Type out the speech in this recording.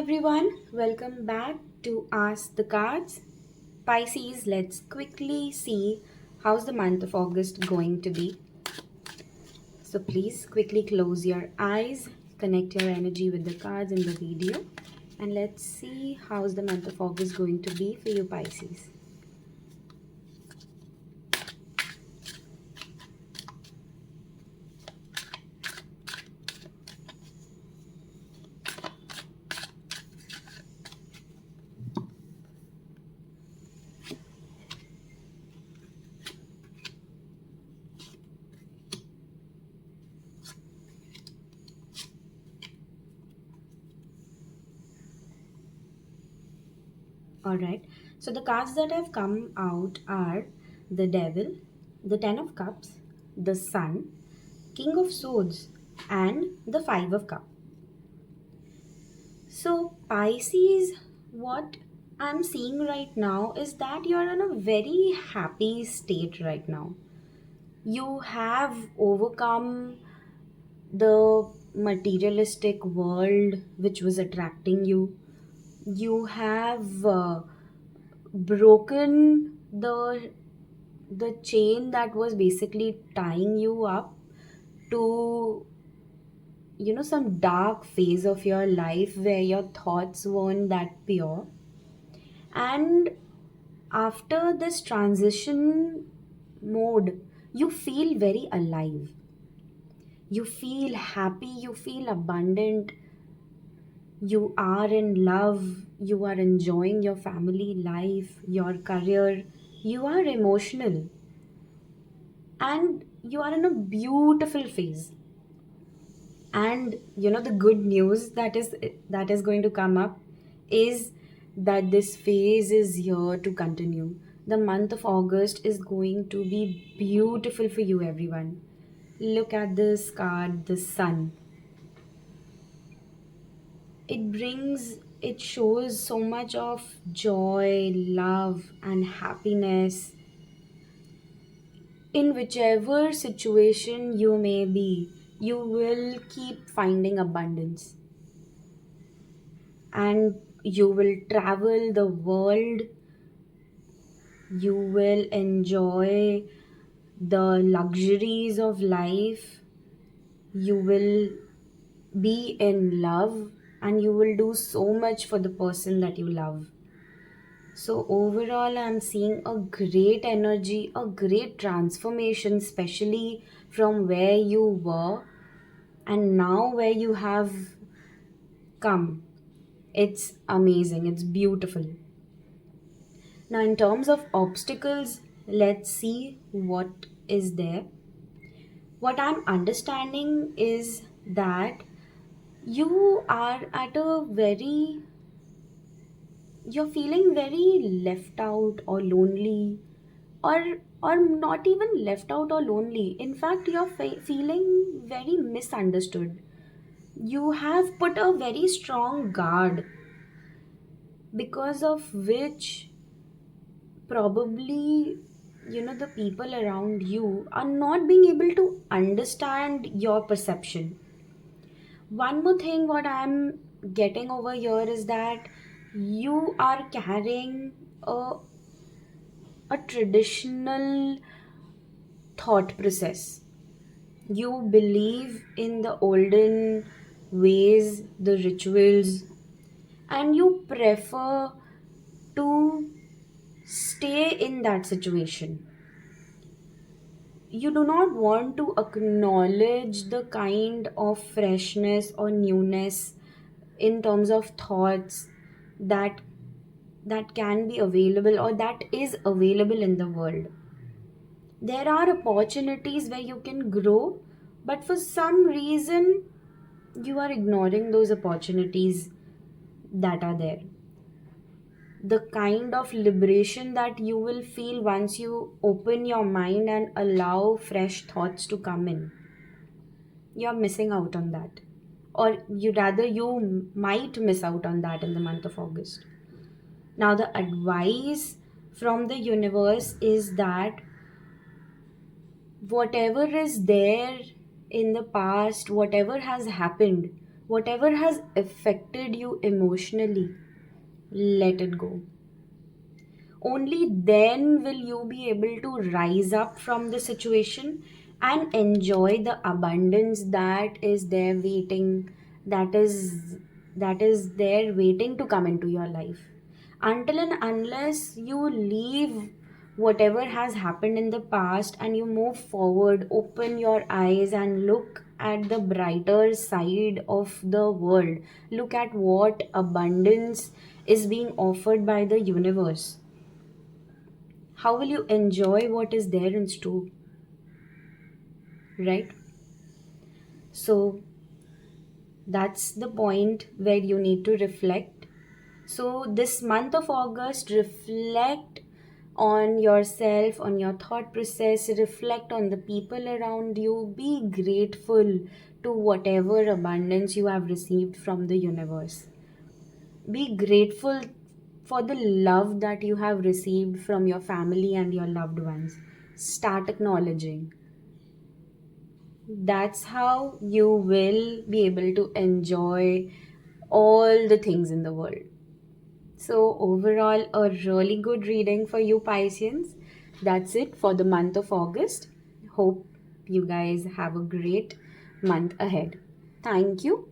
everyone, welcome back to Ask the Cards. Pisces, let's quickly see how's the month of August going to be. So please quickly close your eyes, connect your energy with the cards in the video, and let's see how's the month of August going to be for you, Pisces. Alright, so the cards that have come out are the Devil, the Ten of Cups, the Sun, King of Swords, and the Five of Cups. So, Pisces, what I'm seeing right now is that you're in a very happy state right now. You have overcome the materialistic world which was attracting you. You have broken the chain that was basically tying you up to some dark phase of your life where your thoughts weren't that pure. And after this transition mode, you feel very alive. You feel happy, you feel abundant, you are in love, you are enjoying your family life, your career, you are emotional, and you are in a beautiful phase. And the good news that is going to come up is that this phase is here to continue. The month of August is going to be beautiful for you, everyone. Look at this card, the Sun. It shows so much of joy, love, and happiness in whichever situation you may be. You will keep finding abundance, and you will travel the world. You will enjoy the luxuries of life. You will be in love, and you will do so much for the person that you love. So, overall, I'm seeing a great energy, a great transformation, especially from where you were and now where you have come. It's amazing, it's beautiful. Now, in terms of obstacles, let's see what is there. What I'm understanding is that you are at a very, you're feeling very left out or lonely, or not even left out or lonely. In fact, you're feeling very misunderstood. You have put a very strong guard, because of which probably the people around you are not being able to understand your perception. One more thing what I'm getting over here is that you are carrying a traditional thought process. You believe in the olden ways, the rituals, and you prefer to stay in that situation. You do not want to acknowledge the kind of freshness or newness in terms of thoughts that can be available or that is available in the world. There are opportunities where you can grow, but for some reason you are ignoring those opportunities that are there. The kind of liberation that you will feel once you open your mind and allow fresh thoughts to come in, you're missing out on that. Or you might miss out on that in the month of August. Now, the advice from the universe is that whatever is there in the past, whatever has happened, Whatever has affected you emotionally, let it go. Only then will you be able to rise up from the situation and enjoy the abundance that is there waiting, that is there waiting to come into your life. Until and unless you leave whatever has happened in the past and you move forward, open your eyes and look at the brighter side of the world, look at what abundance is being offered by the universe, how will you enjoy what is there in store, right? So that's the point where you need to reflect. So this month of August, reflect on yourself, on your thought process, reflect on the people around you, be grateful to whatever abundance you have received from the universe. Be grateful for the love that you have received from your family and your loved ones. Start acknowledging. That's how you will be able to enjoy all the things in the world. So, overall, a really good reading for you, Pisceans. That's it for the month of August. Hope you guys have a great month ahead. Thank you.